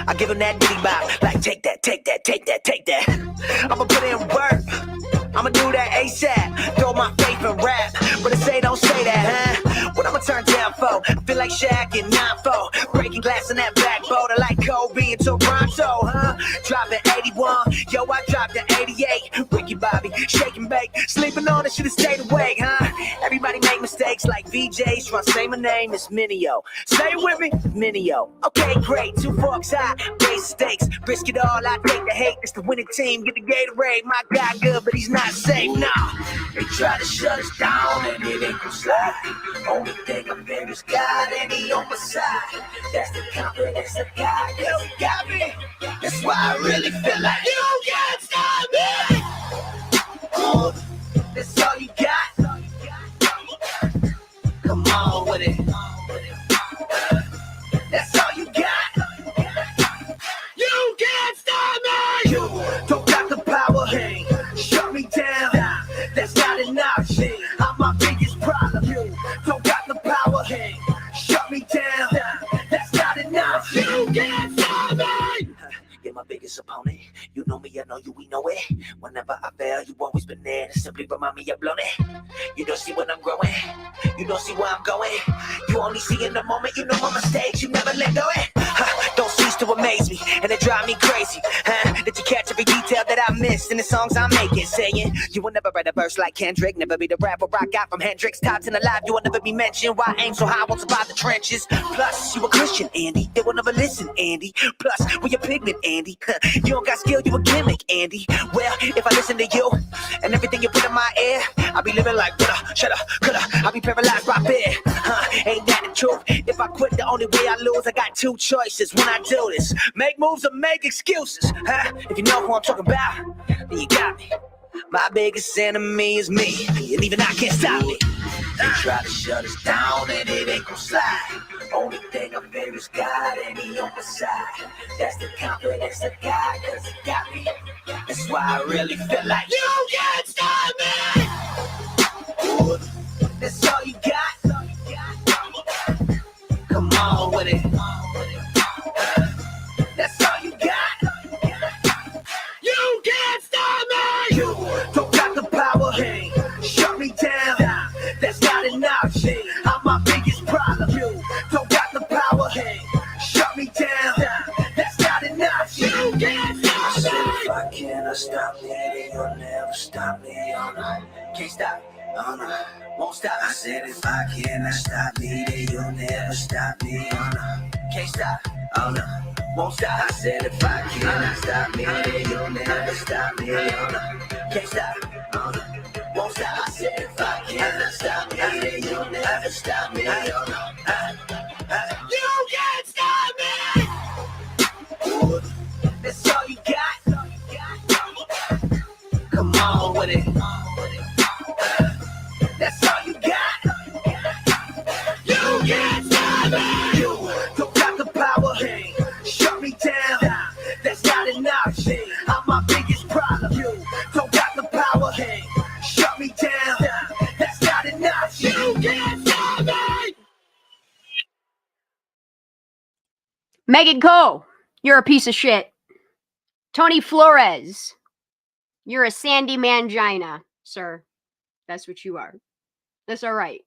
I give him that diddy bop, like take that, take that, take that, take that. I'ma put in work, I'ma do that ASAP. Throw my faith in rap, but it say don't say that, huh? What I'ma turn down for? I feel like Shaq in 9-4, breaking glass in that black boat. I like Kobe in Toronto, huh? Dropping 81, yo, I dropped an 88. Ricky Bobby, shake and bake, sleeping on it, should've stayed awake, huh? Everybody make mistakes like VJs. Try to say my name is Minio. Say it with me, Minio. Okay, great, 2 forks high, raise stakes, risk it all. I take the hate. It's the winning team. Get the Gatorade. My guy good, but he's not safe. Nah, they try to shut us down and it ain't gon' slide. Only thing I fear is God and he on my side. That's the confidence I got. You got me. That's why I really feel like you can't stop me. That's all you got. Come on with it. That's all you got. You can't stop me. You don't got the power. Hey, shut me down. That's not an option. I'm my biggest problem. You don't got the power. Hey, shut me down. That's not an option. You can't stop me. You're my biggest opponent. You know me, I know you, we know it. Whenever I fail, you always been there to simply remind me I've blown it. You don't see when I'm growing. You don't see where I'm going. You only see in the moment. You know my mistakes. You never let go. Don't cease to amaze me, and it drive me crazy. That you catch every detail that I missed in the songs I'm making. Saying you will never write a verse like Kendrick. Never be the rapper I got from Hendrix. Top 10 alive. You will never be mentioned. Why I aim so high, I won't survive the trenches. Plus, you a Christian, Andy. They will never listen, Andy. Plus, we a pigment, Andy. You don't got skill, you a gimmick, Andy. Well, if I listen to you and everything you put in my ear, I'll be living like woulda, shoulda, coulda. I'll be paralyzed by fear. Ain't that the truth? If I quit, the only way I lose. I got 2 choices when I do this: make moves or make excuses. If you know who I'm talking about, then you got me. My biggest enemy is me, and even I can't stop me. They try to shut us down and it ain't gon' slide. Only thing I fear is God and he on my side. That's the confidence I got, cause he got me. That's why I really feel like you can't stop me. That's all you got. Come on with it. That's all you got. You can't stop me. You don't got the power. Hey, shut me down. That's not an option. I'm my biggest problem. You don't got the power. Hey, shut me down. That's not an option. You can't stop me. If I cannot stop me, then you'll never stop me. Oh no, can't stop. Oh no, won't stop. I said if I cannot stop me, then you'll never stop me. Oh no, can't stop. Oh no, won't stop. I said if I cannot stop me, then you'll never stop me. Oh no, can't stop. Oh no. Won't stop. I said if I cannot stop me, then you'll never stop me. Oh, no. You can't stop me. That's all you got. Come on with it. That's all you got. You can't stop me. You don't got the power. Hey, shut me down. That's not an option. I'm my biggest problem. You don't got the power. Hey, shut me down. That's not an option. You can't stop me. Megan Cole, you're a piece of shit. Tony Flores, you're a sandy mangina, sir. That's what you are. That's all right.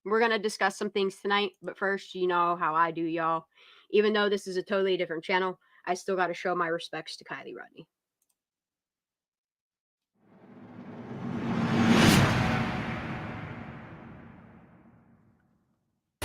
We're going to discuss some things tonight, but first, you know how I do, y'all. Even though this is a totally different channel, I still got to show my respects to Kiely Rodni.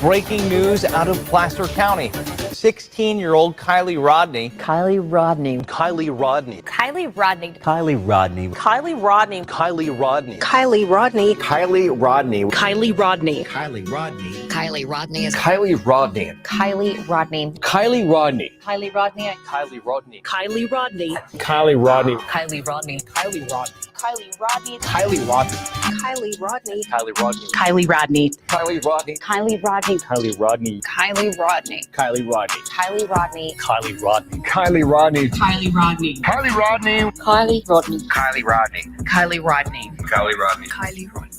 Breaking news out of Placer County. 16-year-old Kiely Rodni. Kiely Rodni. Kiely Rodni. Kiely Rodni. Kiely Rodni. Kiely Rodni. Kiely Rodni. Kiely Rodni. Kiely Rodni. Kiely Rodni. Kiely Rodni. Kiely Rodni is Kiely Rodni. Kiely Rodni. Kiely Rodni. Kiely Rodni. Kiely Rodni. Kiely Rodni. Kiely Rodni. Kiely Rodni. Kiely Rodni. Kiely Rodni. Kiely Rodni. Kiely Rodni. Kiely Rodni. Kylie Rodni. Kiely Rodni. Kylie Rodni. Kylie Rodni. Kylie Rodni. Kylie Rodni. Kylie Rodni. Kylie Rodni. Kylie Rodni. Kylie Rodni. Kylie Rodni. Kylie Rodni. Kylie Rodni. Kylie Rodni. Kylie Rodni. Kylie Rodni.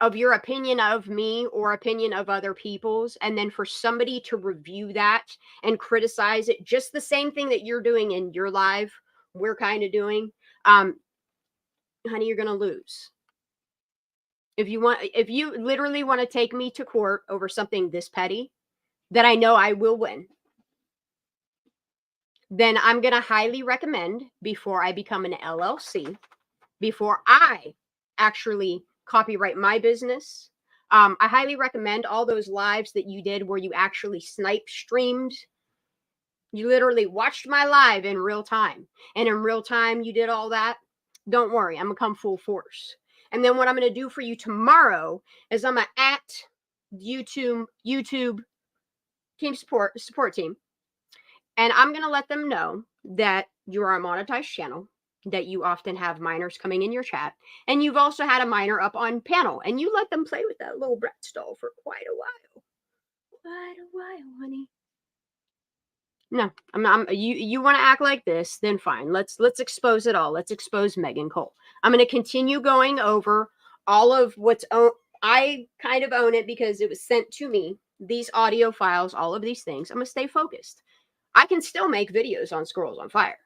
of your opinion of me or opinion of other people's, and then for somebody to review that and criticize it, just the same thing that you're doing in your live, we're kind of doing, honey, you're gonna lose. If you literally want to take me to court over something this petty that I know I will win, then I'm gonna highly recommend, before I become an LLC, before I actually copyright my business, I highly recommend all those lives that you did where you actually snipe streamed. You literally watched my live in real time. And in real time, you did all that. Don't worry, I'm going to come full force. And then what I'm going to do for you tomorrow is I'm going to at YouTube team support team. And I'm going to let them know that you are a monetized channel, that you often have minors coming in your chat, and you've also had a minor up on panel, and you let them play with that little Bratz doll for quite a while. Quite a while, honey. No, I'm not. You want to act like this? Then fine. Let's expose it all. Let's expose Megan Cole. I'm going to continue going over all of what's I kind of own it because it was sent to me. These audio files, all of these things. I'm going to stay focused. I can still make videos on Squirrels on Fire.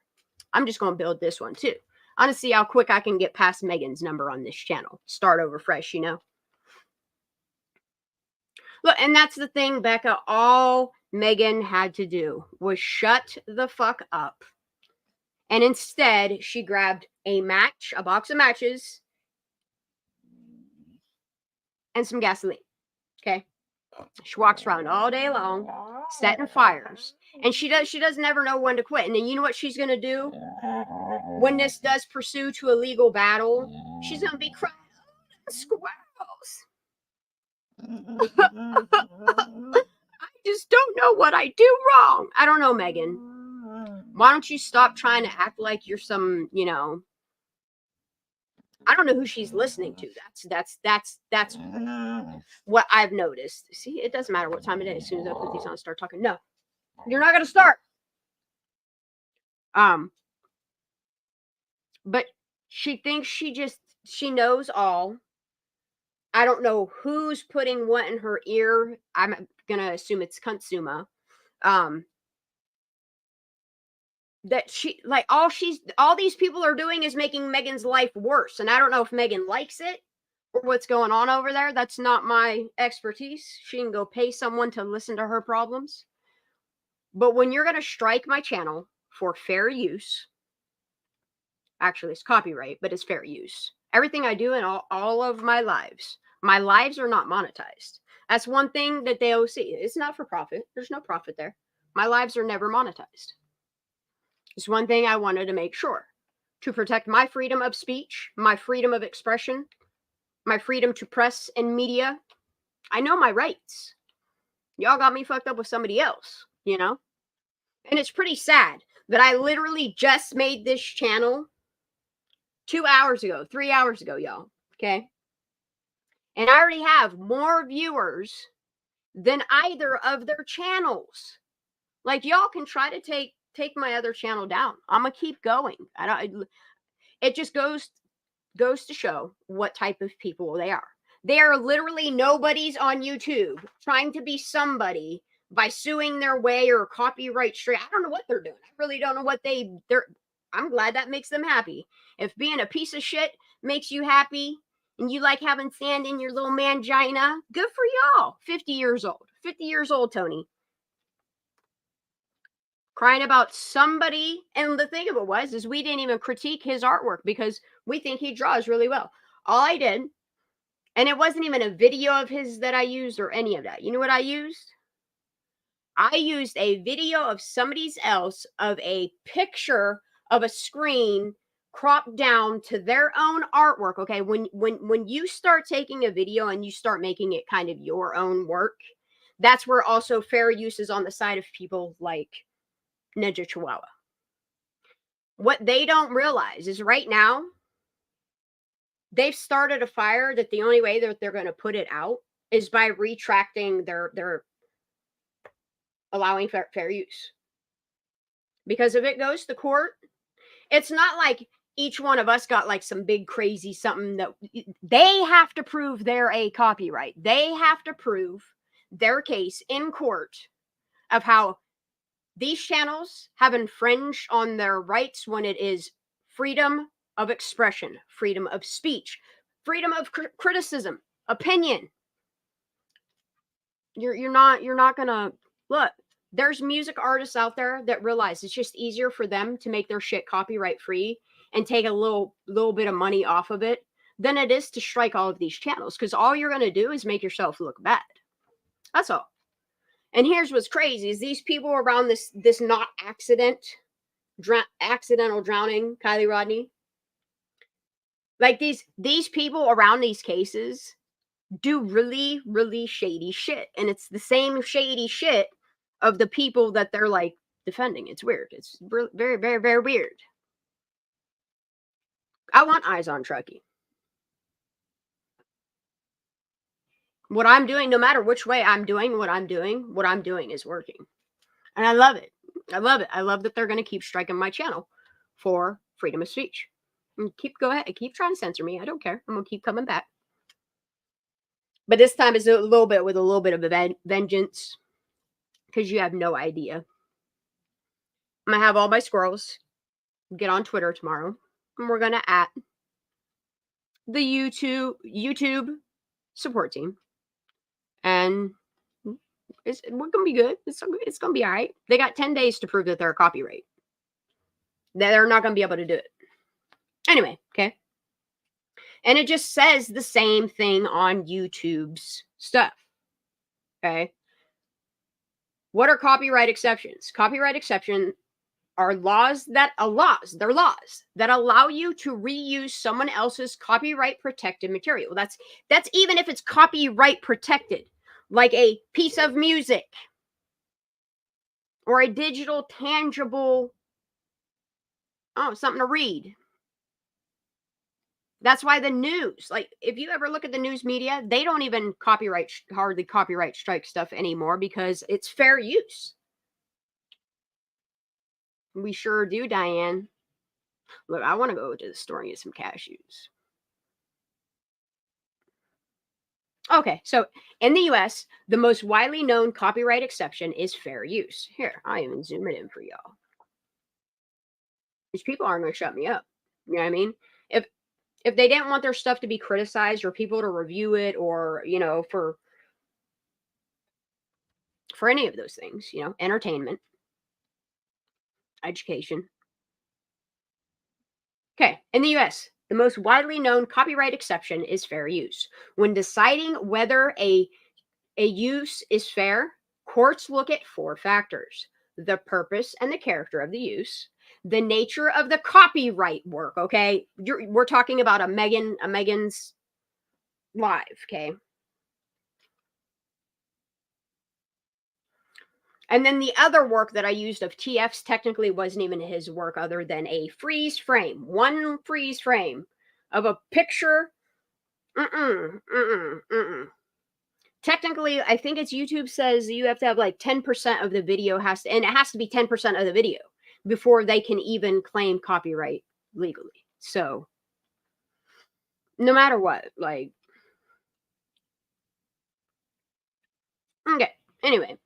I'm just going to build this one too. I want to see how quick I can get past Megan's number on this channel. Start over fresh, you know. Look, and that's the thing, Becca. All Megan had to do was shut the fuck up. And instead, she grabbed a box of matches, and some gasoline. Okay? She walks around all day long, setting fires. And she doesn't ever know when to quit. And then you know what she's going to do? When this does pursue to a legal battle, she's going to be crying, Squirrels. I just don't know what I do wrong. I don't know, Megan. Why don't you stop trying to act like you're some, you know, I don't know who she's listening to. That's what I've noticed. See, it doesn't matter what time it is. As soon as I put these on, start talking. No, you're not going to start. But she thinks she knows all. I don't know who's putting what in her ear. I'm going to assume it's Consumer. That she, like, all these people are doing is making Megan's life worse. And I don't know if Megan likes it or what's going on over there. That's not my expertise. She can go pay someone to listen to her problems. But when you're going to strike my channel for fair use, actually it's copyright, but it's fair use. Everything I do in all of my lives are not monetized. That's one thing that they always see. It's not for profit. There's no profit there. My lives are never monetized. It's one thing I wanted to make sure, to protect my freedom of speech, my freedom of expression, my freedom to press and media. I know my rights. Y'all got me fucked up with somebody else, you know? And it's pretty sad that I literally just made this channel 2 hours ago, 3 hours ago, y'all. Okay? And I already have more viewers than either of their channels. Like, y'all can try to take my other channel down. I'm gonna keep going. It just goes to show what type of people they are. They are literally nobodies on YouTube trying to be somebody by suing their way or copyright straight. I don't know what they're doing. I really don't know what they're. I'm glad that makes them happy. If being a piece of shit makes you happy and you like having sand in your little mangina, good for y'all. 50 years old. 50 years old, Tony. Crying about somebody. And the thing of it is we didn't even critique his artwork because we think he draws really well. All I did, and it wasn't even a video of his that I used or any of that. You know what I used? I used a video of somebody else of a picture of a screen cropped down to their own artwork. Okay, when you start taking a video and you start making it kind of your own work, that's where also fair use is on the side of people like Ninja Chihuahua. What they don't realize is right now, they've started a fire that the only way that they're going to put it out is by retracting their allowing fair use. Because if it goes to court, it's not like each one of us got like some big crazy something that they have to prove they're a copyright. They have to prove their case in court of how these channels have infringed on their rights when it is freedom of expression, freedom of speech, freedom of criticism, opinion. You're not gonna look. There's music artists out there that realize it's just easier for them to make their shit copyright free and take a little bit of money off of it than it is to strike all of these channels, because all you're gonna do is make yourself look bad. That's all. And here's what's crazy is these people around this not accidental drowning, Kiely, Rodni, like these people around these cases do really, really shady shit. And it's the same shady shit of the people that they're like defending. It's weird. It's very, very, very weird. I want eyes on Truckee. What I'm doing, no matter which way I'm doing what I'm doing is working. And I love it. I love it. I love that they're going to keep striking my channel for freedom of speech. And go ahead. Keep trying to censor me. I don't care. I'm going to keep coming back. But this time it's with a little bit of a vengeance, because you have no idea. I'm going to have all my squirrels get on Twitter tomorrow, and we're going to at the YouTube support team. And we're going to be good. It's going to be all right. They got 10 days to prove that they're a copyright. They're not going to be able to do it. Anyway, okay. And it just says the same thing on YouTube's stuff. Okay. What are copyright exceptions? Copyright exception are laws that allow you to reuse someone else's copyright protected material. That's even if it's copyright protected, like a piece of music or a digital tangible, something to read. That's why the news, like if you ever look at the news media, they don't even hardly copyright strike stuff anymore because it's fair use. We sure do, Diane. Look, I want to go to the store and get some cashews. Okay, so in the US, the most widely known copyright exception is fair use. Here, I'll even zoom it in for y'all. These people aren't going to shut me up. You know what I mean? If they didn't want their stuff to be criticized or people to review it, or, you know, for any of those things, you know, entertainment, education. Okay, in the US, the most widely known copyright exception is fair use. When deciding whether a use is fair, courts look at 4 factors: the purpose and the character of the use, the nature of the copyright work. Okay, we're talking about a Megan's live. Okay, and then the other work that I used of TF's technically wasn't even his work, other than a freeze frame, one freeze frame of a picture. Technically, I think it's YouTube says you have to have like 10% of the video and it has to be 10% of the video before they can even claim copyright legally. So no matter what, like, okay, anyway.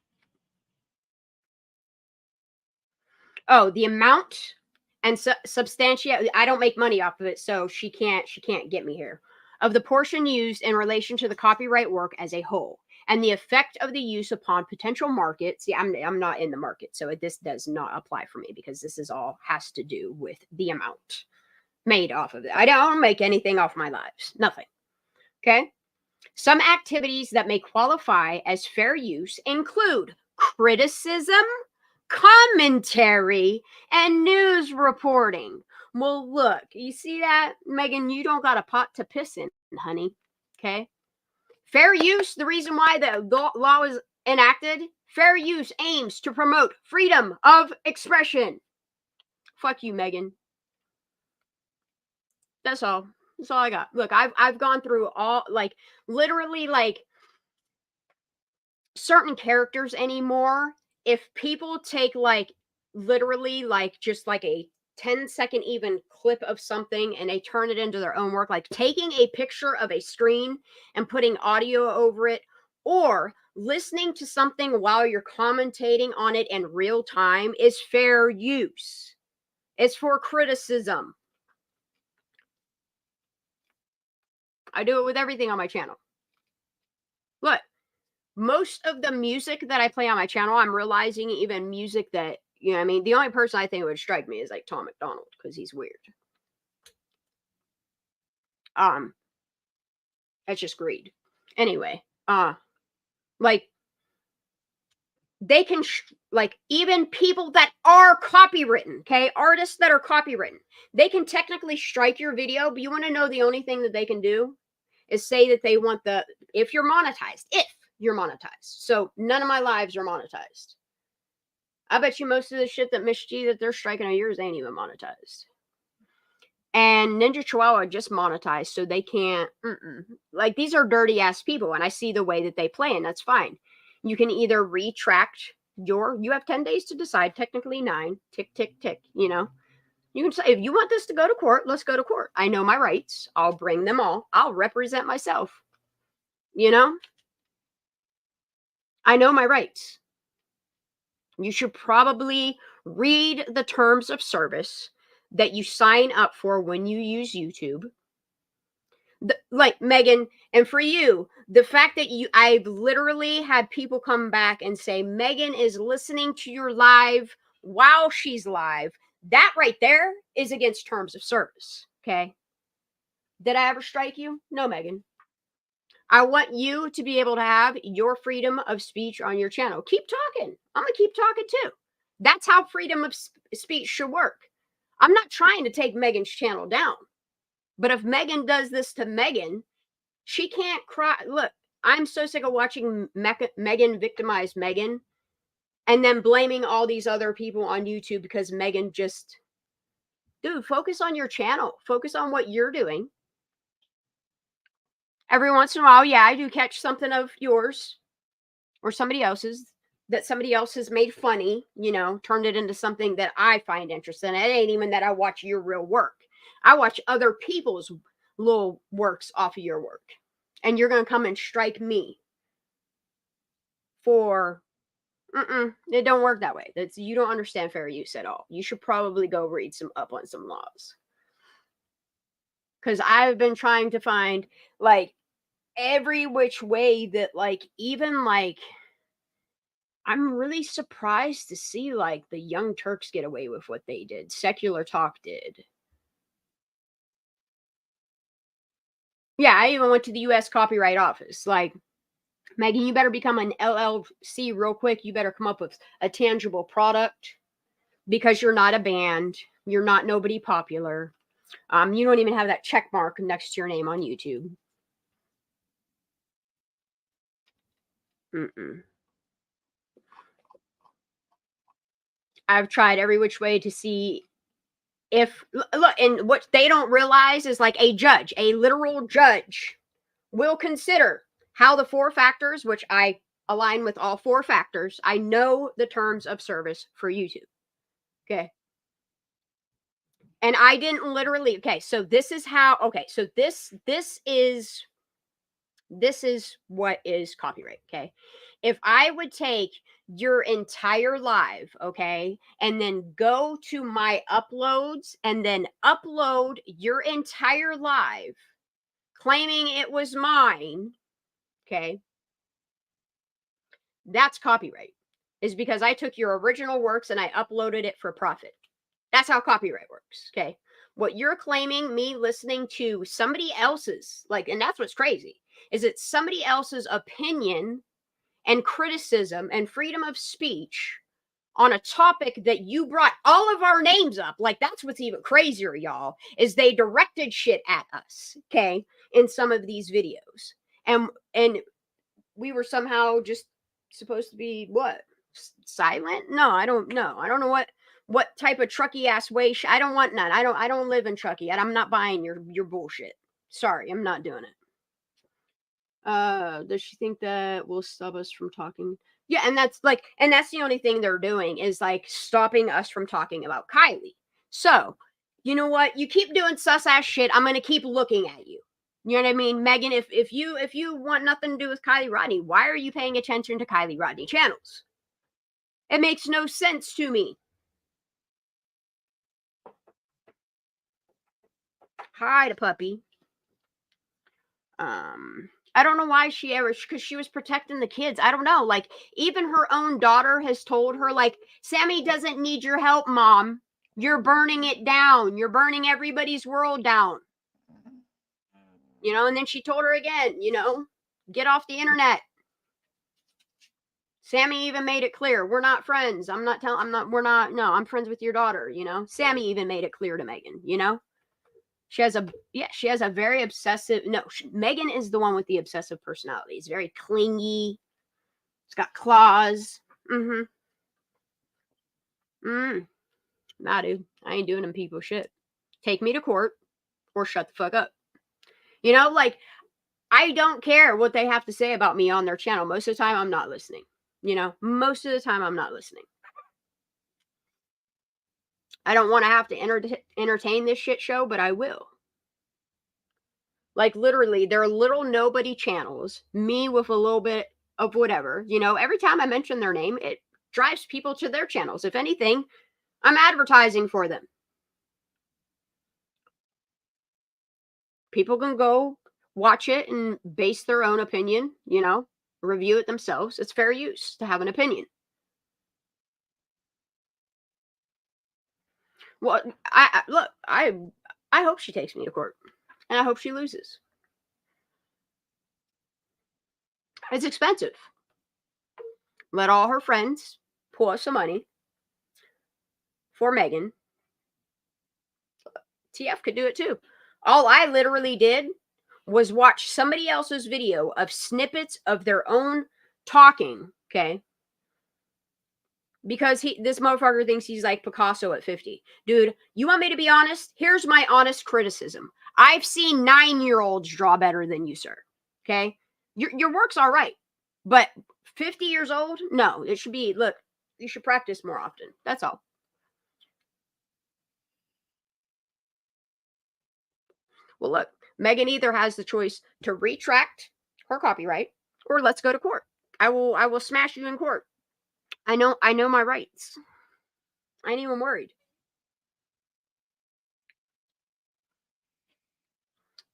Oh, the amount and substantiate, I don't make money off of it, so she can't get me here. Of the portion used in relation to the copyright work as a whole, and the effect of the use upon potential markets. See, I'm not in the market, so this does not apply for me, because this is all has to do with the amount made off of it. I don't make anything off my lives. Nothing. Okay? Some activities that may qualify as fair use include criticism, commentary, and news reporting. Well, look, you see that, Megan? You don't got a pot to piss in, honey. Okay? Fair use, the reason why the law was enacted, fair use aims to promote freedom of expression. Fuck you, Megan. That's all. That's all I got. Look, I've gone through all, like, literally, like, certain characters anymore. If people take, like, literally, like, just like a 10-second even clip of something and they turn it into their own work, like taking a picture of a screen and putting audio over it, or listening to something while you're commentating on it in real time, is fair use. It's for criticism. I do it with everything on my channel. Look, most of the music that I play on my channel, I'm realizing even music that, you know what I mean? The only person I think would strike me is like Tom McDonald, because he's weird. That's just greed. Anyway, like, they can, like, even people that are copywritten, okay? Artists that are copywritten, they can technically strike your video, but you want to know the only thing that they can do is say that they want the, if you're monetized. So none of my lives are monetized. I bet you most of the shit that Miss G that they're striking on yours ain't even monetized. And Ninja Chihuahua just monetized, so they can't, like, these are dirty ass people, and I see the way that they play, and that's fine. You can either retract you have 10 days to decide, technically 9, tick, tick, tick, you know. You can say, if you want this to go to court, let's go to court. I know my rights. I'll bring them all. I'll represent myself. You know? I know my rights. You should probably read the terms of service that you sign up for when you use YouTube. Like, Megan, and for you, the fact that I've literally had people come back and say, Megan is listening to your live while she's live. That right there is against terms of service. Okay. Did I ever strike you? No, Megan. I want you to be able to have your freedom of speech on your channel. Keep talking. I'm going to keep talking too. That's how freedom of speech should work. I'm not trying to take Megan's channel down. But if Megan does this to Megan, she can't cry. Look, I'm so sick of watching Megan victimize Megan and then blaming all these other people on YouTube because Megan just... Dude, focus on your channel. Focus on what you're doing. Every once in a while, yeah, I do catch something of yours or somebody else's that somebody else has made funny, you know, turned it into something that I find interesting. It ain't even that I watch your real work. I watch other people's little works off of your work. And you're going to come and strike me for... It don't work that way. You don't understand fair use at all. You should probably go read up on some laws. Because I've been trying to find, like, every which way that, like, even, like, I'm really surprised to see, like, the Young Turks get away with what they did. Secular Talk did. Yeah, I even went to the U.S. Copyright Office. Like, Megan, you better become an LLC real quick. You better come up with a tangible product because you're not a band. You're not nobody popular. You don't even have that check mark next to your name on YouTube. I've tried every which way to see if... Look, and what they don't realize is, like, a judge, a literal judge, will consider how the 4 factors, which I align with all 4 factors. I know the terms of service for YouTube. Okay. And I didn't literally... Okay, so this is how... Okay, so this is what is copyright, okay? If I would take your entire live, okay, and then go to my uploads and then upload your entire live claiming it was mine, okay, that's copyright. Is because I took your original works and I uploaded it for profit. That's how copyright works, okay? What you're claiming, me listening to somebody else's, like, and that's what's crazy, is it's somebody else's opinion and criticism and freedom of speech on a topic that you brought all of our names up. Like, that's what's even crazier, y'all, is they directed shit at us, okay, in some of these videos. And we were somehow just supposed to be, what, silent? No, I don't know. I don't know what type of Truckee ass way. I don't want none. I don't live in Truckee, and I'm not buying your bullshit. Sorry, I'm not doing it. Does she think that will stop us from talking? Yeah, and that's the only thing they're doing is, like, stopping us from talking about Kiely. So, you know what? You keep doing sus ass shit. I'm gonna keep looking at you. You know what I mean, Megan? If you want nothing to do with Kiely Rodni, why are you paying attention to Kiely Rodni channels? It makes no sense to me. Hi to puppy. I don't know why she ever, because she was protecting the kids. I don't know. Like, even her own daughter has told her, like, Sammy doesn't need your help, Mom. You're burning it down. You're burning everybody's world down. You know, and then she told her again, you know, get off the internet. Sammy even made it clear, we're not friends. I'm I'm friends with your daughter, you know. Sammy even made it clear to Megan, you know. She has a very obsessive, Megan is the one with the obsessive personality. It's very clingy. It's got claws. Nah, dude. I ain't doing them people shit. Take me to court or shut the fuck up. You know, like, I don't care what they have to say about me on their channel. Most of the time, I'm not listening. You know, most of the time, I'm not listening. I don't want to have to entertain this shit show, but I will. Like, literally, they're little nobody channels. Me with a little bit of whatever. You know, every time I mention their name, it drives people to their channels. If anything, I'm advertising for them. People can go watch it and base their own opinion, you know, review it themselves. It's fair use to have an opinion. Well, I hope she takes me to court, and I hope she loses. It's expensive. Let all her friends pull us some money for Megan. TF could do it too. All I literally did was watch somebody else's video of snippets of their own talking, okay? Because this motherfucker thinks he's like Picasso at 50. Dude, you want me to be honest? Here's my honest criticism. I've seen 9-year-olds draw better than you, sir. Okay? Your work's all right. But 50 years old? No, it should be, look, you should practice more often. That's all. Well, look, Megan either has the choice to retract her copyright or let's go to court. I will smash you in court. I know my rights. I ain't even worried.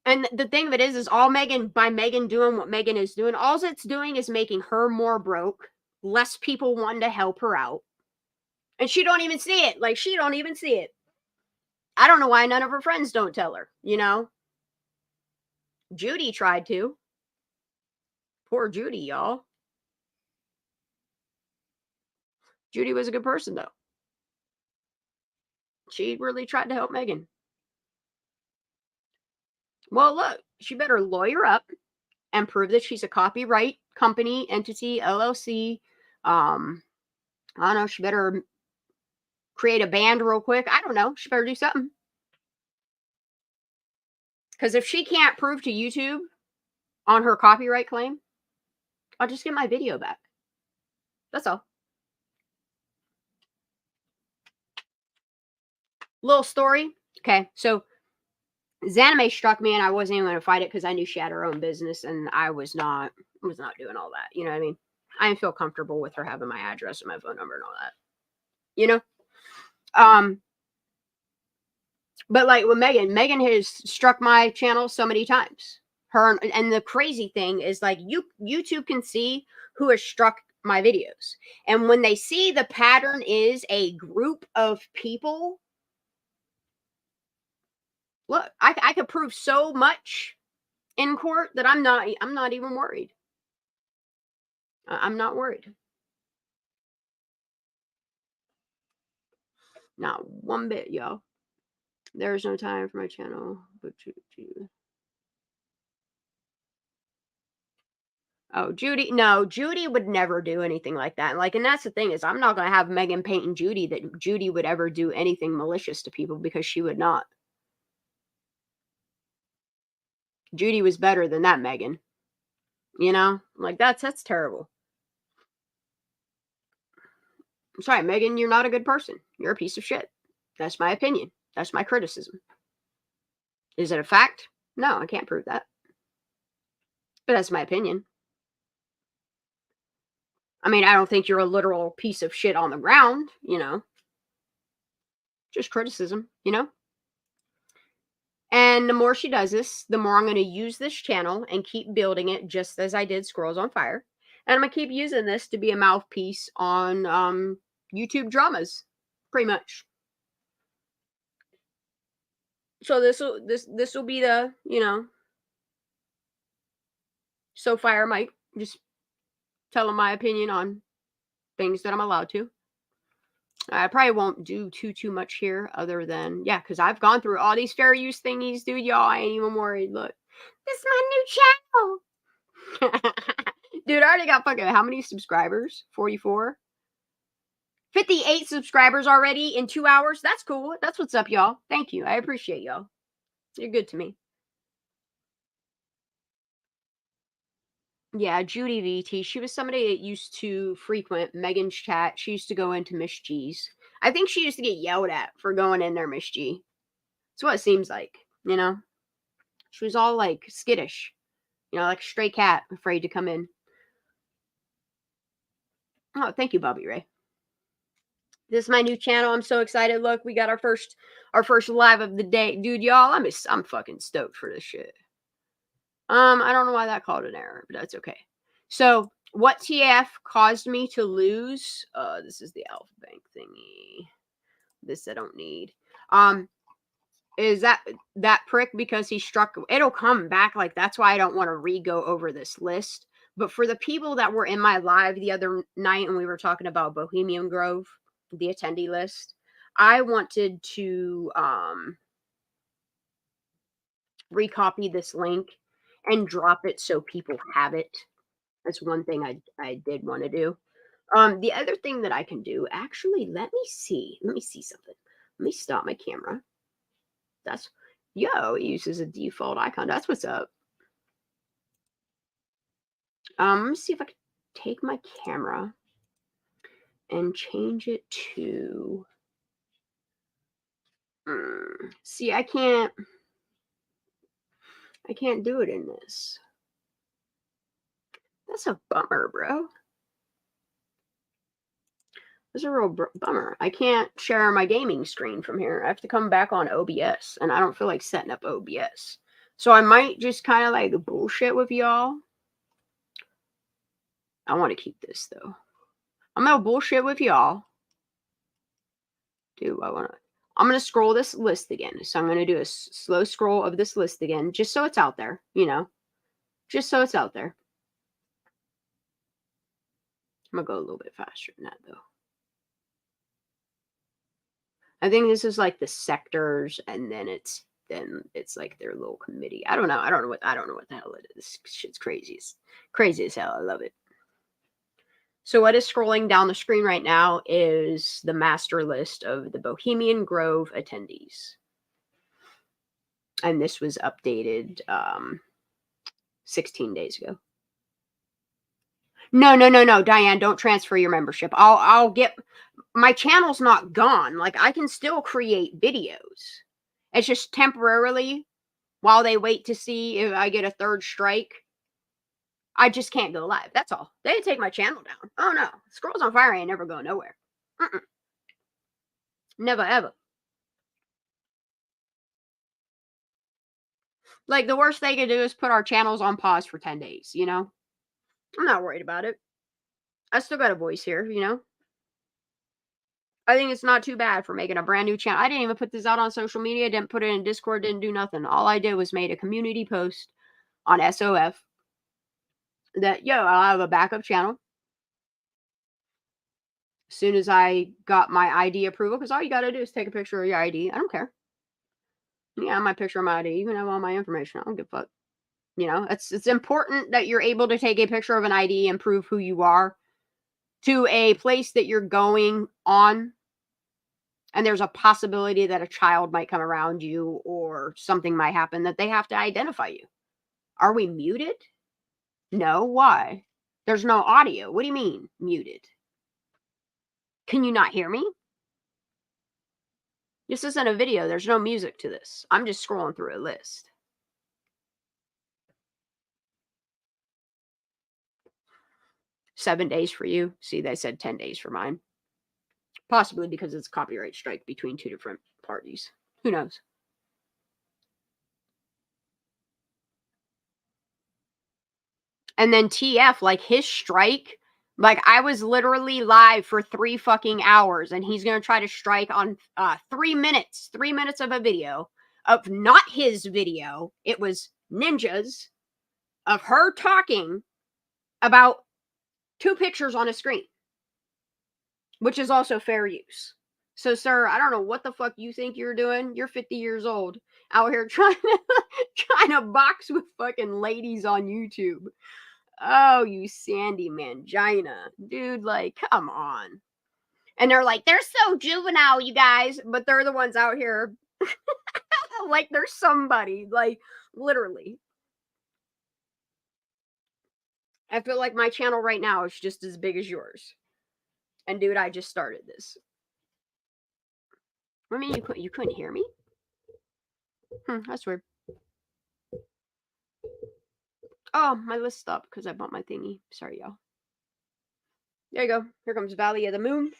And the thing of it is all by Megan doing what Megan is doing, all it's doing is making her more broke, less people wanting to help her out. And she don't even see it. Like, she don't even see it. I don't know why none of her friends don't tell her, you know? Judy tried to. Poor Judy, y'all. Judy was a good person, though. She really tried to help Megan. Well, look, she better lawyer up and prove that she's a copyright company, entity, LLC. I don't know. She better create a band real quick. I don't know. She better do something. Because if she can't prove to YouTube on her copyright claim, I'll just get my video back. That's all. Little story. Okay, so Zanime struck me and I wasn't even going to fight it because I knew she had her own business and I was not doing all that. You know what I mean? I didn't feel comfortable with her having my address and my phone number and all that. You know? But like with Megan has struck my channel so many times. And the crazy thing is, like, YouTube can see who has struck my videos. And when they see the pattern is a group of people, look, I could prove so much in court that I'm not even worried. I'm not worried. Not one bit, y'all. There's no time for my channel, but you. Oh, Judy. No, Judy would never do anything like that. Like, and that's the thing is I'm not going to have Megan painting Judy that Judy would ever do anything malicious to people because she would not. Judy was better than that Megan. You know? Like, that's terrible. I'm sorry, Megan, you're not a good person. You're a piece of shit. That's my opinion. That's my criticism. Is it a fact? No, I can't prove that. But that's my opinion. I mean, I don't think you're a literal piece of shit on the ground, you know. Just criticism, you know. And the more she does this, the more I'm going to use this channel and keep building it just as I did Squirrels on Fire. And I'm going to keep using this to be a mouthpiece on YouTube dramas, pretty much. So this will be the, you know, So Fire Mike, just telling my opinion on things that I'm allowed to. I probably won't do too much here other than, yeah, because I've gone through all these fair use thingies, dude. Y'all, I ain't even worried. Look, this is my new channel. Dude, I already got fucking, how many subscribers? 44? 58 subscribers already in 2 hours. That's cool. That's what's up, y'all. Thank you. I appreciate y'all. You're good to me. Yeah, Judy VT. She was somebody that used to frequent Megan's chat. She used to go into Miss G's. I think she used to get yelled at for going in there, Miss G. That's what it seems like, you know? She was all like skittish, you know, like a stray cat, afraid to come in. Oh, thank you, Bobby Ray. This is my new channel. I'm so excited. Look, we got our first live of the day. Dude, y'all, I'm fucking stoked for this shit. I don't know why that called an error, but that's okay. So, what TF caused me to lose? This is the Alpha Bank thingy. This I don't need. Is that prick because he struck? It'll come back. Like, that's why I don't want to re-go over this list. But for the people that were in my live the other night and we were talking about Bohemian Grove, the attendee list, I wanted to recopy this link and drop it so people have it. That's one thing I did want to do. The other thing that I can do, actually, let me see something. Let me stop my camera. That's, yo, it uses a default icon. That's what's up. Let me see if I can take my camera and change it to, see, I can't do it in this. That's a bummer, bro. That's a real bummer. I can't share my gaming screen from here. I have to come back on OBS, and I don't feel like setting up OBS. So I might just kind of like bullshit with y'all. I want to keep this, though. I'm going to bullshit with y'all. I'm going to scroll this list again. So I'm going to do a slow scroll of this list again, just so it's out there, you know. Just so it's out there. I'm going to go a little bit faster than that, though. I think this is like the sectors, and then it's like their little committee. I don't know what the hell it is. This shit's crazy. It's crazy as hell. I love it. So what is scrolling down the screen right now is the master list of the Bohemian Grove attendees. And this was updated 16 days ago. No, Diane, don't transfer your membership. I'll get, my channel's not gone. Like, I can still create videos. It's just temporarily while they wait to see if I get a third strike. I just can't go live. That's all. They didn't take my channel down. Oh no, Squirrels on Fire ain't never going nowhere. Never ever. Like, the worst they could do is put our channels on pause for 10 days, you know? I'm not worried about it. I still got a voice here, you know? I think it's not too bad for making a brand new channel. I didn't even put this out on social media. Didn't put it in Discord. Didn't do nothing. All I did was made a community post on SOF that, yo, I'll have a backup channel. As soon as I got my ID approval, because all you got to do is take a picture of your ID. I don't care. Yeah, my picture of my ID. You can have all my information. I don't give a fuck. You know, it's important that you're able to take a picture of an ID and prove who you are to a place that you're going on. And there's a possibility that a child might come around you or something might happen that they have to identify you. Are we muted? No. Why? There's no audio. What do you mean muted? Can you not hear me? This isn't a video. There's no music to this. I'm just scrolling through a list. $7 days for you. See, they said 10 days for mine. Possibly because it's a copyright strike between two different parties. Who knows? And then TF, like his strike, like I was literally live for 3 fucking hours and he's going to try to strike on 3 minutes of a video of not his video. It was Ninja's of her talking about 2 pictures on a screen, which is also fair use. So, sir, I don't know what the fuck you think you're doing. You're 50 years old out here trying to box with fucking ladies on YouTube. Oh, you sandy mangina. Dude, like, come on. And they're like, they're so juvenile, you guys. But they're the ones out here like they're somebody. Like, literally. I feel like my channel right now is just as big as yours. And dude, I just started this. I mean, you couldn't hear me? That's weird. Oh, my list stopped because I bought my thingy. Sorry, y'all. There you go. Here comes Valley of the Moon.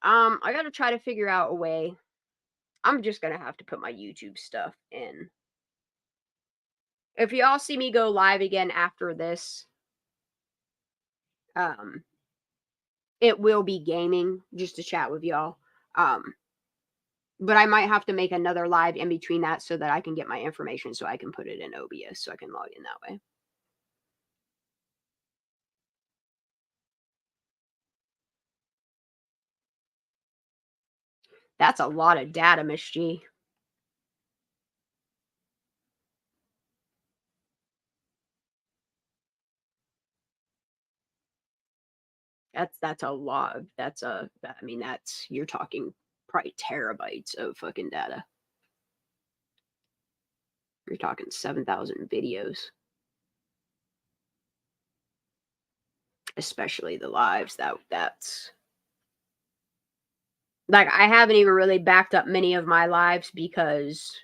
I gotta try to figure out a way. I'm just gonna have to put my YouTube stuff in. If y'all see me go live again after this, it will be gaming just to chat with y'all. But I might have to make another live in between that so that I can get my information so I can put it in OBS so I can log in that way. That's a lot of data, Miss G. That's a lot. I mean, you're talking probably terabytes of fucking data. You're talking 7,000 videos. Especially the lives. That's like, I haven't even really backed up many of my lives because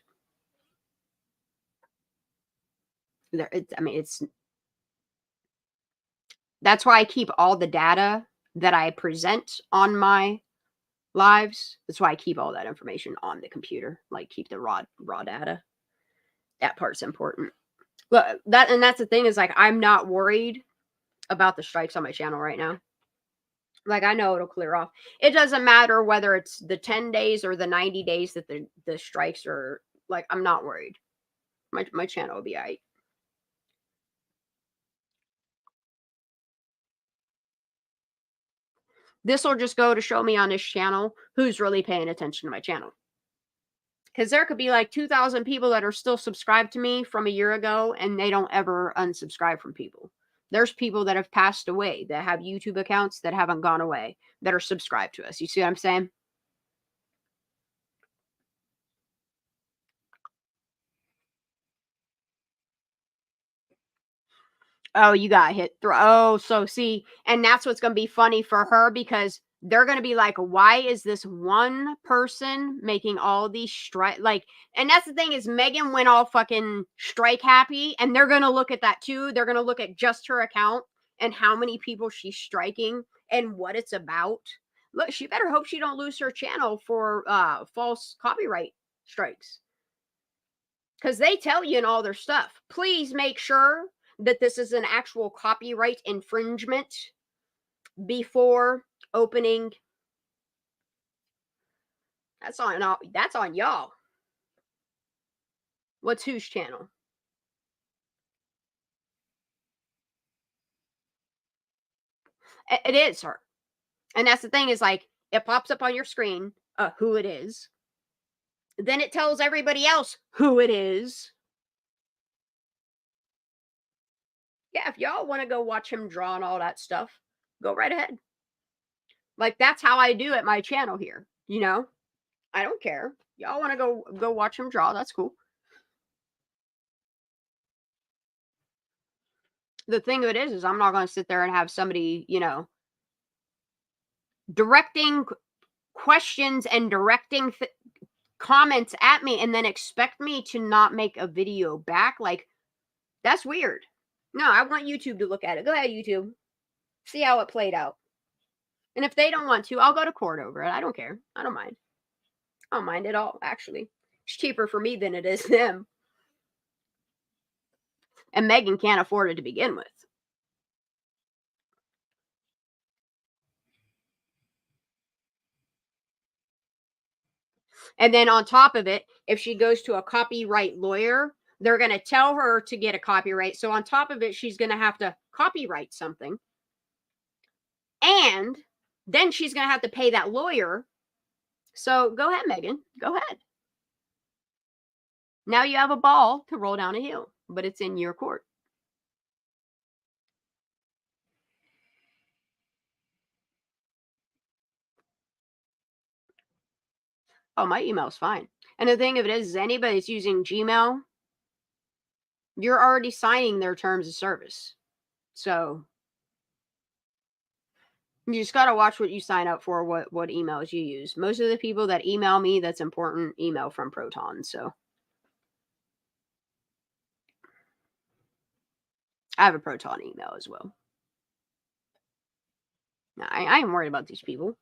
that's why I keep all the data that I present on my lives. That's why I keep all that information on the computer. Like, keep the raw data. That part's important. Look, that's the thing is, like, I'm not worried about the strikes on my channel right now. Like, I know it'll clear off. It doesn't matter whether it's the 10 days or the 90 days that the strikes are, like, I'm not worried. My channel will be all right. This will just go to show me on this channel who's really paying attention to my channel. Because there could be like 2,000 people that are still subscribed to me from a year ago, and they don't ever unsubscribe from people. There's people that have passed away that have YouTube accounts that haven't gone away that are subscribed to us. You see what I'm saying? Oh, you got hit through. Oh, so see, and that's what's going to be funny for her because they're going to be like, why is this one person making all these strike? Like, and that's the thing is Megan went all fucking strike happy, and they're going to look at that too. They're going to look at just her account and how many people she's striking and what it's about. Look, she better hope she don't lose her channel for false copyright strikes. Because they tell you in all their stuff, please make sure that this is an actual copyright infringement before opening. That's on y'all. What's whose channel? It is her. And that's the thing is, like, it pops up on your screen who it is. Then it tells everybody else who it is. Yeah, if y'all want to go watch him draw and all that stuff, go right ahead. Like, that's how I do at my channel here, you know? I don't care. Y'all want to go watch him draw, that's cool. The thing of it is I'm not going to sit there and have somebody, you know, directing questions and directing comments at me and then expect me to not make a video back. Like, that's weird. No, I want YouTube to look at it. Go ahead, YouTube. See how it played out. And if they don't want to, I'll go to court over it. I don't care. I don't mind. I don't mind at all, actually. It's cheaper for me than it is them. And Megan can't afford it to begin with. And then on top of it, if she goes to a copyright lawyer, they're going to tell her to get a copyright. So on top of it, she's going to have to copyright something. And then she's going to have to pay that lawyer. So go ahead, Megan. Go ahead. Now you have a ball to roll down a hill, but it's in your court. Oh, my email's fine. And the thing of it is anybody that's using Gmail, you're already signing their terms of service. So you just got to watch what you sign up for, what emails you use. Most of the people that email me, that's important, email from Proton. So I have a Proton email as well. Now, I ain't worried about these people.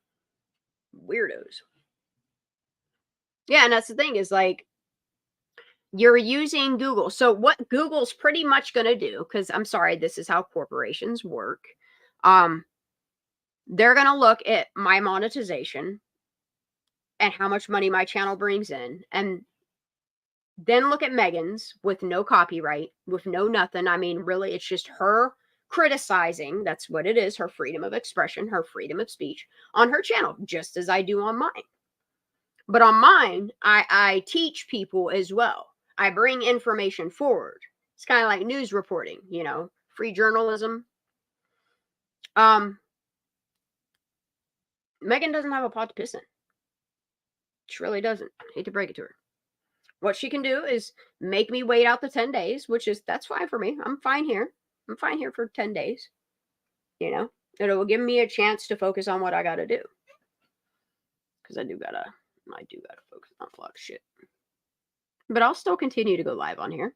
Weirdos. Yeah, and that's the thing is like, you're using Google. So what Google's pretty much going to do, because I'm sorry, this is how corporations work. They're going to look at my monetization and how much money my channel brings in. And then look at Megan's with no copyright, with no nothing. I mean, really, it's just her criticizing. That's what it is. Her freedom of expression, her freedom of speech on her channel, just as I do on mine. But on mine, I teach people as well. I bring information forward. It's kind of like news reporting, you know, free journalism. Megan doesn't have a pot to piss in. She really doesn't. I hate to break it to her. What she can do is make me wait out the 10 days, which is, that's fine for me. I'm fine here. I'm fine here for 10 days. You know, it will give me a chance to focus on what I got to do. Because I do gotta focus on a lot of shit. But I'll still continue to go live on here.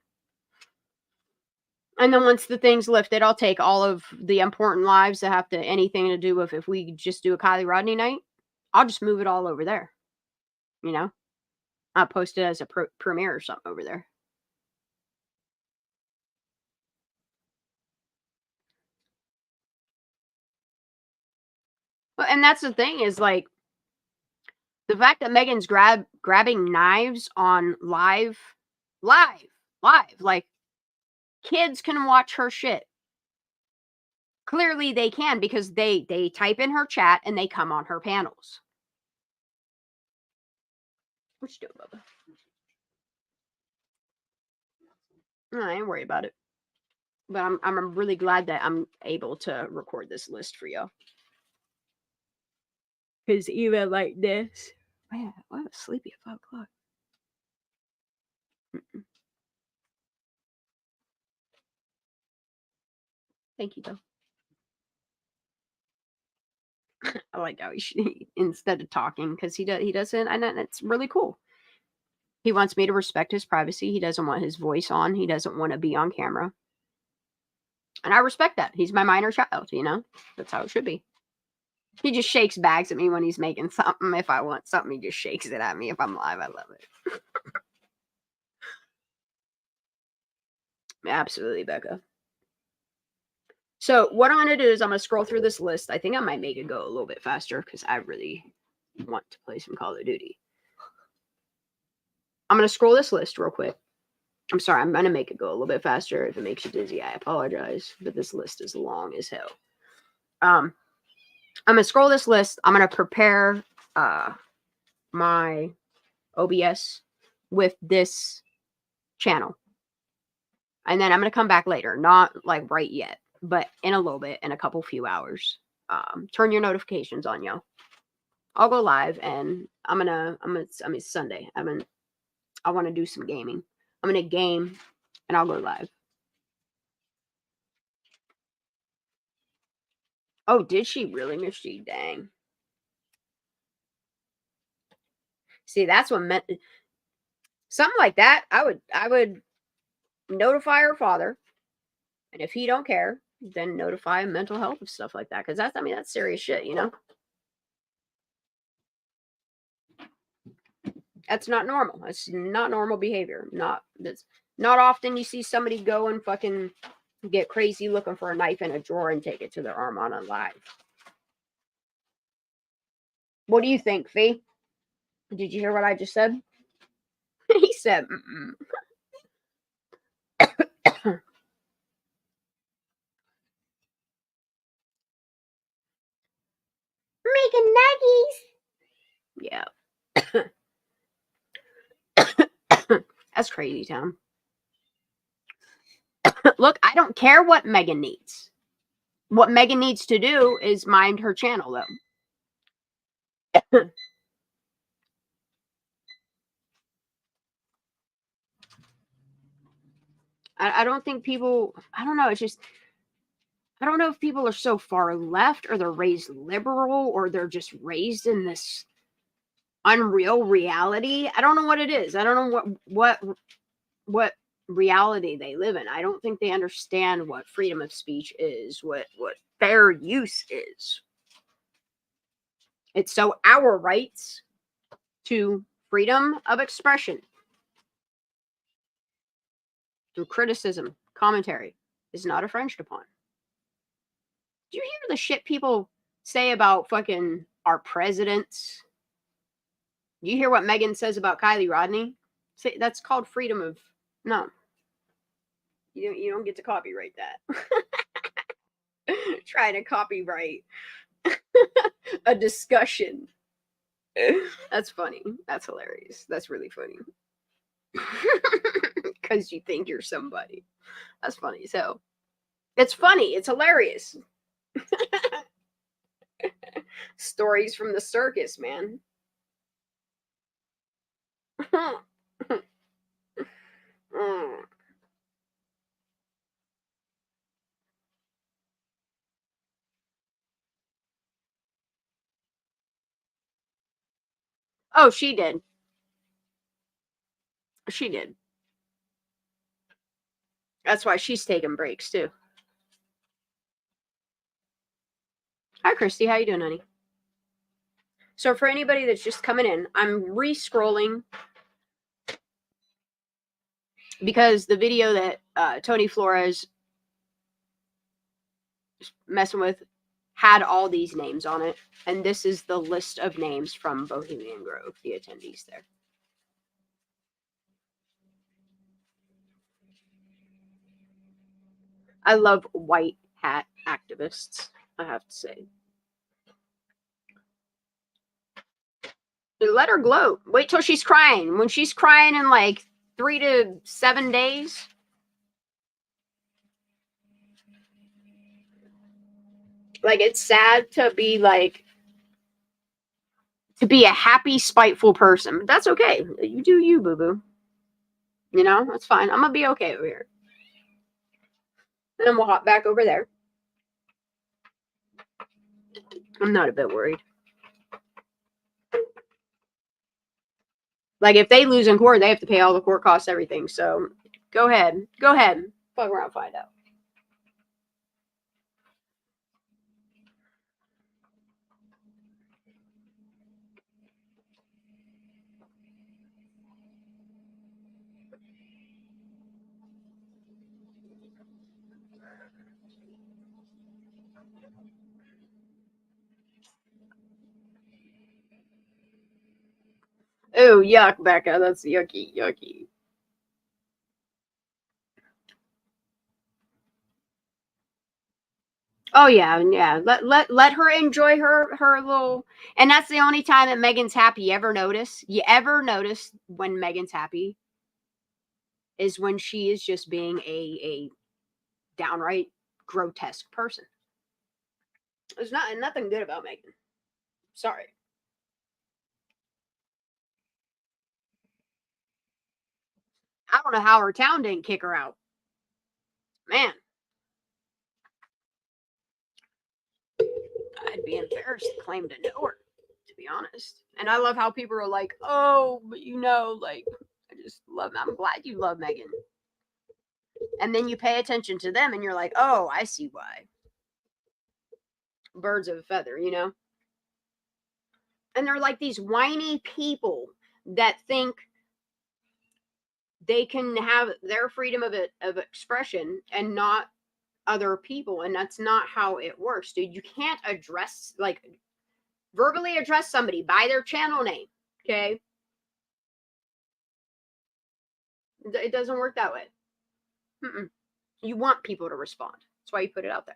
And then once the thing's lifted, I'll take all of the important lives that have anything to do with if we just do a Kiely Rodni night, I'll just move it all over there. You know? I'll post it as a premiere or something over there. Well, and that's the thing is like, the fact that Megan's grabbing knives on live, like, kids can watch her shit. Clearly they can because they type in her chat and they come on her panels. What you doing, Bubba? No, I ain't worried about it. But I'm really glad that I'm able to record this list for y'all. Because even like this, man, I was sleepy at 5 o'clock. Thank you, though. I like how he instead of talking, because he doesn't, and it's really cool. He wants me to respect his privacy. He doesn't want his voice on. He doesn't want to be on camera. And I respect that. He's my minor child, you know? That's how it should be. He just shakes bags at me when he's making something. If I want something, he just shakes it at me. If I'm live, I love it. Absolutely, Becca. So what I'm going to do is I'm going to scroll through this list. I think I might make it go a little bit faster because I really want to play some Call of Duty. I'm going to scroll this list real quick. I'm sorry, I'm going to make it go a little bit faster. If it makes you dizzy, I apologize. But this list is long as hell. I'm going to scroll this list. I'm going to prepare my OBS with this channel. And then I'm going to come back later. Not like right yet, but in a little bit, in a few hours. Turn your notifications on, y'all. I'll go live and I mean, Sunday. I want to do some gaming. I'm going to game and I'll go live. Oh, did she really, Miss G? Dang. See, that's what meant something like that. I would notify her father, and if he don't care, then notify mental health of stuff like that, because that's serious shit, you know. That's not normal. That's not normal behavior. That's not often you see somebody go and fucking get crazy looking for a knife in a drawer and take it to their arm on a live. What do you think, Fee? Did you hear what I just said? He said, mm-mm. Making nuggies. Yeah. That's crazy, Tom. Look, I don't care what Megan needs. What Megan needs to do is mind her channel, though. I don't think people, I don't know, it's just, I don't know if people are so far left or they're raised liberal or they're just raised in this unreal reality. I don't know what it is. I don't know what reality they live in. I don't think they understand what freedom of speech is, what fair use is. It's so our rights to freedom of expression through criticism, commentary is not infringed upon. Do you hear the shit people say about fucking our presidents? You hear what Megan says about Kiely Rodni? Say, that's called freedom of no. You don't get to copyright that. Trying to copyright a discussion. That's funny. That's hilarious. That's really funny. Because you think you're somebody. That's funny. So it's funny. It's hilarious. Stories from the circus, man. Oh, she did. She did. That's why she's taking breaks too. Hi, Christy. How you doing, honey? So for anybody that's just coming in, I'm re-scrolling because the video that Tony Flores messing with had all these names on it, and this is the list of names from Bohemian Grove, the attendees there. I love white hat activists, I have to say. Let her gloat. Wait till she's crying. When she's crying in like 3 to 7 days. Like, it's sad to be like, to be a happy, spiteful person. But that's okay. You do you, boo-boo. You know, that's fine. I'm gonna be okay over here. And then we'll hop back over there. I'm not a bit worried. Like, if they lose in court, they have to pay all the court costs, everything. So, go ahead. Go ahead. Fuck around, find out. Oh, yuck, Becca. That's yucky, yucky. Oh yeah, yeah. Let her enjoy her little. And that's the only time that Megan's happy. You ever notice? You ever notice when Megan's happy? Is when she is just being a downright grotesque person. There's nothing good about Megan. Sorry. I don't know how her town didn't kick her out. Man. I'd be embarrassed to claim to know her, to be honest. And I love how people are like, oh, but like, I just love, I'm glad you love Megan. And then you pay attention to them and you're like, oh, I see why. Birds of a feather, And they're like these whiny people that think they can have their freedom of expression and not other people. And that's not how it works, dude. You can't verbally address somebody by their channel name, okay? It doesn't work that way. You want people to respond. That's why you put it out there.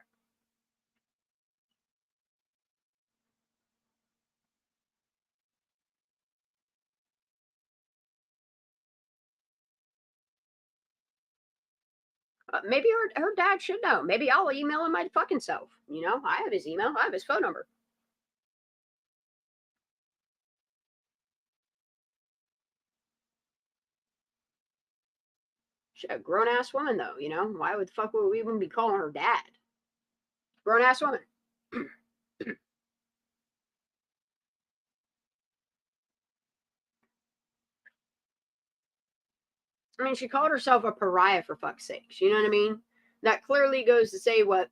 Maybe her dad should know. Maybe I'll email him my fucking self. I have his email. I have his phone number. She's a grown-ass woman, though, Why would the fuck would we even be calling her dad? Grown-ass woman. I mean, she called herself a pariah, for fuck's sake. You know what I mean? That clearly goes to say what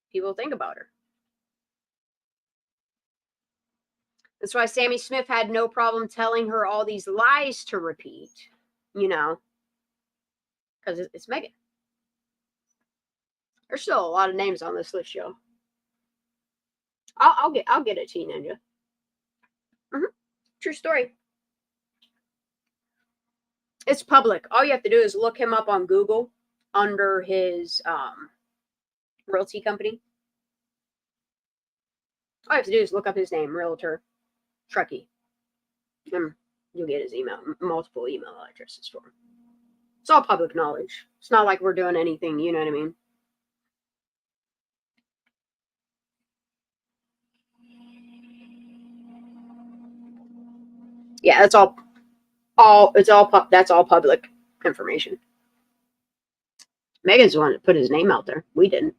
people think about her. That's why Sammy Smith had no problem telling her all these lies to repeat, because it's Megan. There's still a lot of names on this list, y'all. I'll get it to you, Ninja. True story. It's public. All you have to do is look him up on Google under his realty company. All you have to do is look up his name, Realtor Truckee. And you'll get his email, multiple email addresses for him. It's all public knowledge. It's not like we're doing anything, you know what I mean? Yeah, that's all public information. Megan's the one that put his name out there. We didn't.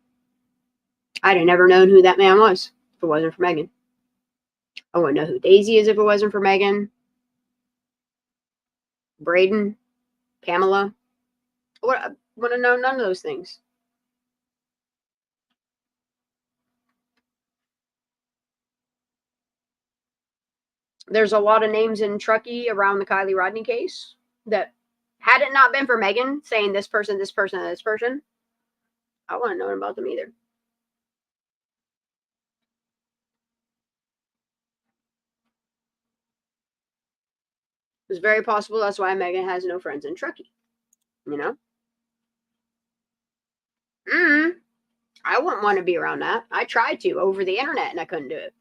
I'd have never known who that man was if it wasn't for Megan. I wouldn't know who Daisy is if it wasn't for Megan. Braden, Pamela. I want to know none of those things. There's a lot of names in Truckee around the Kiely Rodni case that, had it not been for Megan saying this person, this person, and this person, I wouldn't know about them either. It's very possible that's why Megan has no friends in Truckee. I wouldn't want to be around that. I tried to over the internet and I couldn't do it.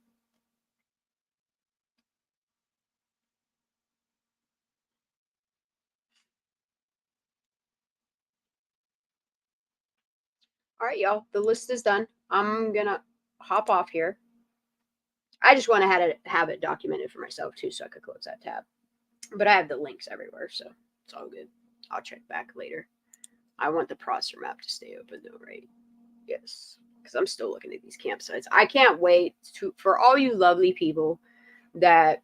All right, y'all. The list is done. I'm going to hop off here. I just want to have it documented for myself, too, so I could close that tab. But I have the links everywhere, so it's all good. I'll check back later. I want the processor map to stay open, though, right? Yes, because I'm still looking at these campsites. I can't wait for all you lovely people that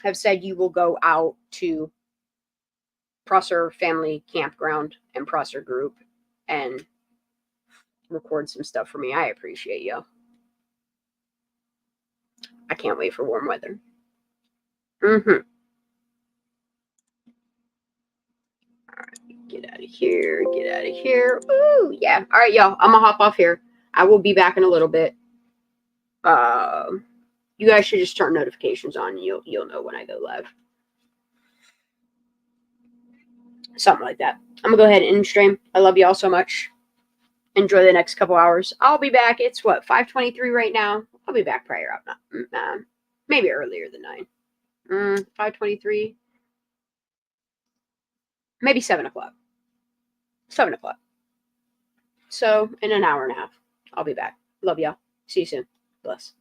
have said you will go out to Prosser Family Campground and Prosser Group and record some stuff for me. I appreciate you. I can't wait for warm weather. All right, get out of here. Get out of here. Ooh, yeah. All right, y'all. I'm gonna hop off here. I will be back in a little bit. You guys should just turn notifications on. You'll know when I go live. Something like that. I'm gonna go ahead and end stream. I love you all so much. Enjoy the next couple hours. I'll be back. It's what, 5:23 right now. I'll be back prior up now. Maybe earlier than 9. 5:23. Maybe 7 o'clock. 7 o'clock. So in an hour and a half, I'll be back. Love y'all. See you soon. Bless.